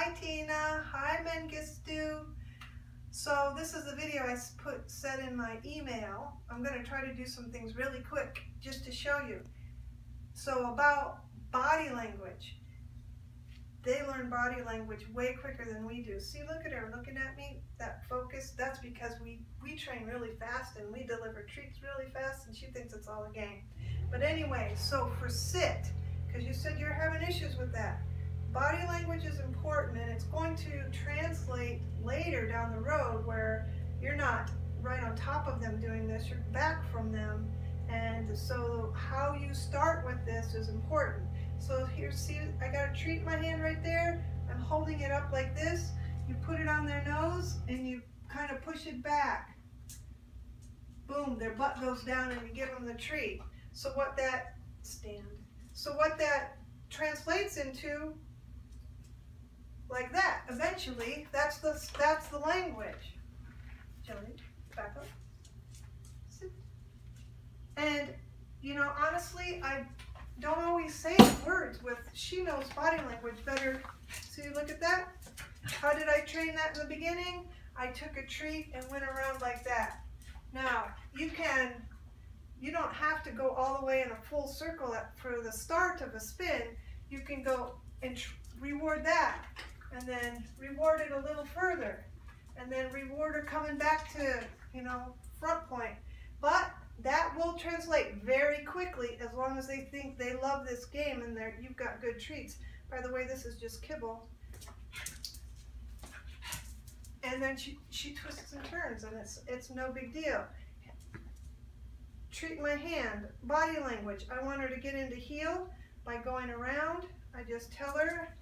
Hi Tina, hi Mengistu. So this is the video I said in my email. I'm going to try to do some things really quick just to show you. So about body language. They learn body language way quicker than we do. See, look at her looking at me, that focus. That's because we train really fast and we deliver treats really fast, and she thinks it's all a game. But anyway, so for sit, because you said you're having issues with that. Body language is important, and it's going to translate later down the road where you're not right on top of them doing this, you're back from them. And so how you start with this is important. So here, see, I got a treat in my hand right there. I'm holding it up like this. You put it on their nose and you kind of push it back. Boom, their butt goes down and you give them the treat. So what that translates into, like that, eventually, that's the language. Jeli, back up. Sit. And, you know, honestly, I don't always say words she knows body language better. See, look at that. How did I train that in the beginning? I took a treat and went around like that. Now, you don't have to go all the way in a full circle for the start of a spin. You can go and reward that, and then reward it a little further, and then reward her coming back to, you know, front point. But that will translate very quickly as long as they think they love this game and you've got good treats. By the way, this is just kibble. And then she twists and turns, and it's no big deal. Treat my hand, body language. I want her to get into heel by going around. I just tell her,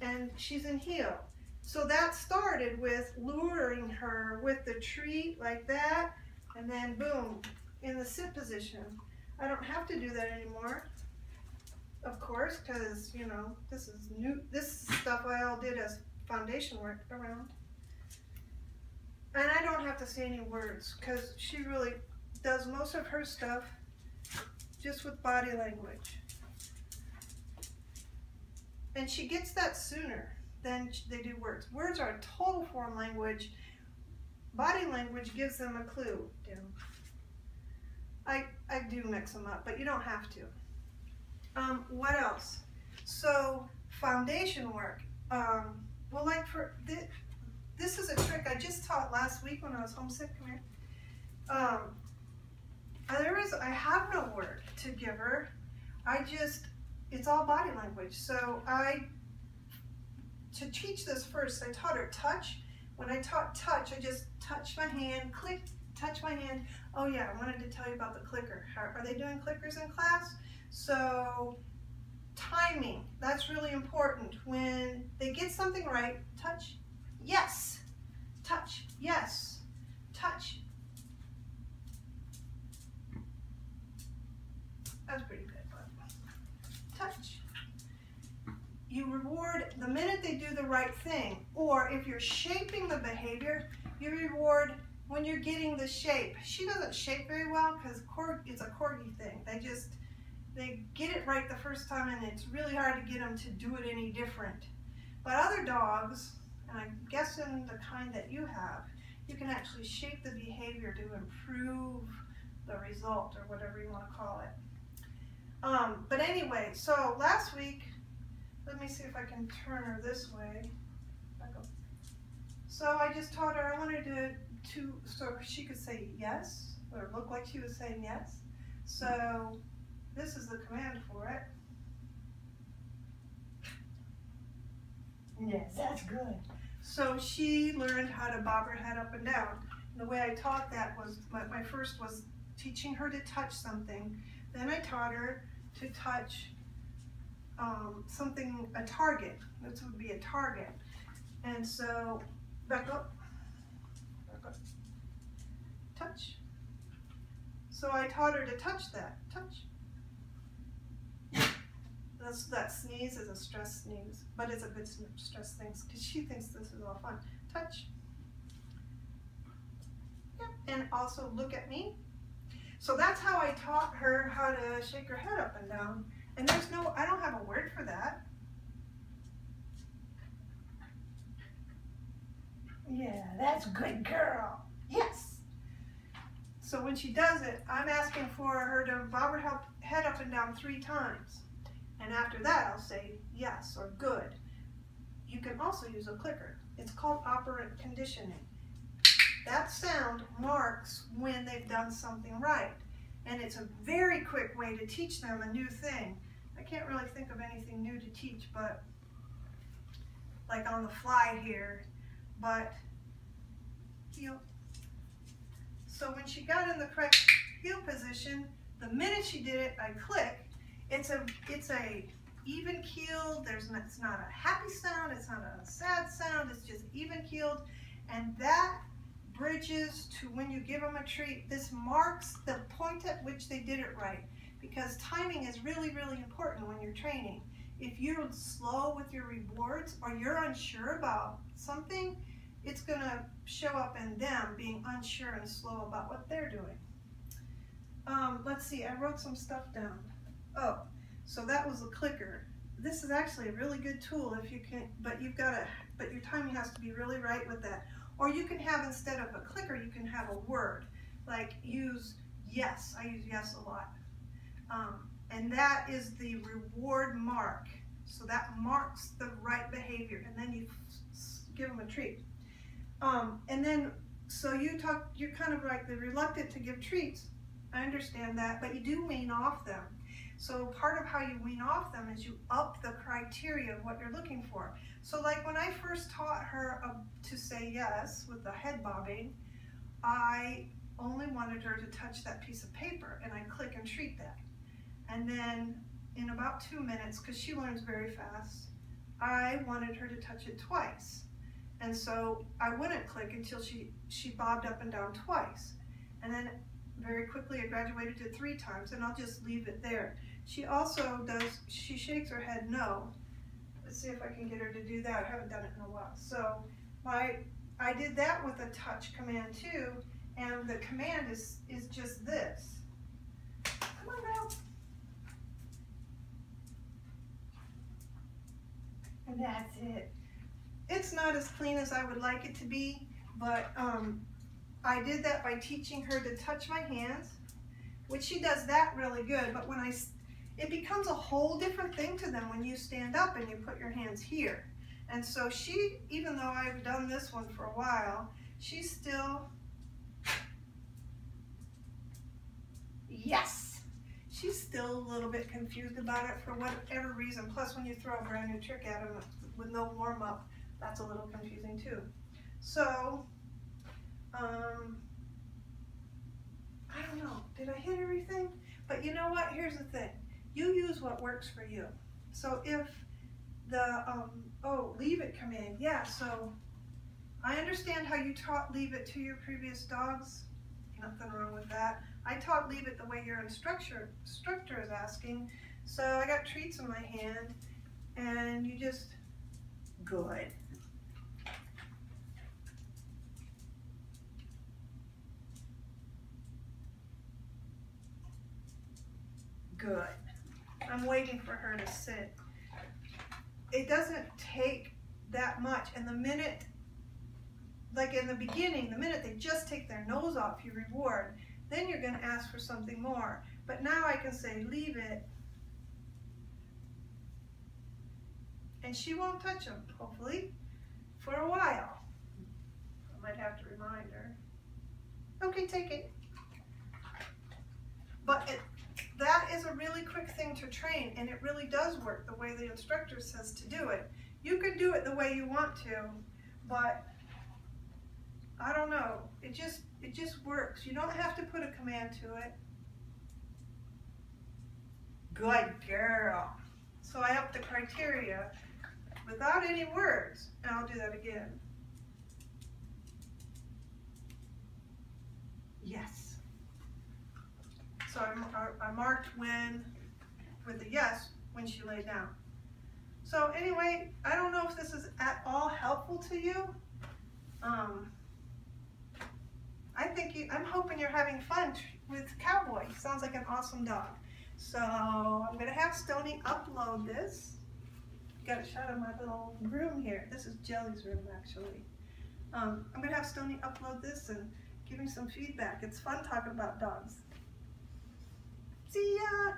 and she's in heel. So that started with luring her with the treat like that, and then boom, in the sit position. I don't have to do that anymore, of course, because, you know, this is new. This stuff I all did as foundation work around. And I don't have to say any words, because she really does most of her stuff just with body language. And she gets that sooner than they do words. Words are a total form language. Body language gives them a clue. I do mix them up, but you don't have to. What else? So foundation work. Well, like for this is a trick I just taught last week when I was homesick. Come here. I have no word to give her. It's all body language. So to teach this first, I taught her touch. When I taught touch, I just touched my hand, click, touch my hand. Oh yeah, I wanted to tell you about the clicker. Are they doing clickers in class? So timing, that's really important. When they get something right, touch, yes, touch, yes, touch. That's pretty good, but touch. You reward the minute they do the right thing, or if you're shaping the behavior, you reward when you're getting the shape. She doesn't shape very well because it's a corgi thing. They get it right the first time, and it's really hard to get them to do it any different. But other dogs, and I'm guessing the kind that you have, you can actually shape the behavior to improve the result, or whatever you want to call it. But anyway, so last week, let me see if I can turn her this way. So I just taught her, I wanted to so she could say yes, or look like she was saying yes. So this is the command for it. Yes, that's good. So she learned how to bob her head up and down. And the way I taught that was, my first was teaching her to touch something. Then I taught her to touch something, a target. This would be a target. And so, back up, touch. So I taught her to touch that, touch. That sneeze is a stress sneeze, but it's a good stress thing because she thinks this is all fun. Touch. Yep. And also look at me. So that's how I taught her how to shake her head up and down. And I don't have a word for that. Yeah, that's a good girl. Yes. So when she does it, I'm asking for her to bob her head up and down 3 times. And after that, I'll say yes or good. You can also use a clicker. It's called operant conditioning. That sound marks when they've done something right. And it's a very quick way to teach them a new thing. I can't really think of anything new to teach, but like on the fly here, but heel. So when she got in the correct heel position, the minute she did it, I click. It's a even keeled. It's not a happy sound. It's not a sad sound. It's just even keeled, and that bridges to when you give them a treat. This marks the point at which they did it right, because timing is really, really important when you're training. If you're slow with your rewards or you're unsure about something, it's going to show up in them being unsure and slow about what they're doing. Let's see, I wrote some stuff down. Oh, so that was a clicker. This is actually a really good tool if you can, but your timing has to be really right with that. Or you can have, instead of a clicker, you can have a word, like use yes. I use yes a lot. And that is the reward mark. So that marks the right behavior, and then you give them a treat. And then, so you're kind of like reluctant to give treats. I understand that, but you do wean off them. So part of how you wean off them is you up the criteria of what you're looking for. So like when I first taught her to say yes with the head bobbing, I only wanted her to touch that piece of paper, and I click and treat that. And then in about 2 minutes, because she learns very fast, I wanted her to touch it twice. And so I wouldn't click until she bobbed up and down twice. And then very quickly I graduated to 3 times, and I'll just leave it there. She also she shakes her head no. Let's see if I can get her to do that. I haven't done it in a while. So I did that with a touch command too, and the command is just this. Come on now. And that's it. It's not as clean as I would like it to be, but I did that by teaching her to touch my hands, which she does that really good, but it becomes a whole different thing to them when you stand up and you put your hands here. And so she, even though I've done this one for a while, she's still, yes! She's still a little bit confused about it for whatever reason. Plus, when you throw a brand new trick at them with no warm-up, that's a little confusing too. So, I don't know. Did I hit everything? But you know what? Here's the thing. You use what works for you. So if the, leave it command. Yeah, so I understand how you taught leave it to your previous dogs. Nothing wrong with that. I taught leave it the way your instructor is asking. So I got treats in my hand, and you just, good. Good. I'm waiting for her to sit. It doesn't take that much, and the minute, like in the beginning, the minute they just take their nose off, you reward, then you're going to ask for something more. But now I can say leave it, and she won't touch them, hopefully, for a while. I might have to remind her. Okay, take it. But that is a really quick thing to train, and it really does work the way the instructor says to do it. You could do it the way you want to, but I don't know. It just works. You don't have to put a command to it. Good girl. So I up the criteria without any words, and I'll do that again. Yes. So I marked with the yes when she laid down. So anyway, I don't know if this is at all helpful to you. I'm hoping you're having fun with Cowboy. He sounds like an awesome dog. So I'm gonna have Stony upload this. Got a shot of my little room here. This is Jeli's room actually. I'm going to have Stony upload this and give me some feedback. It's fun talking about dogs. See ya!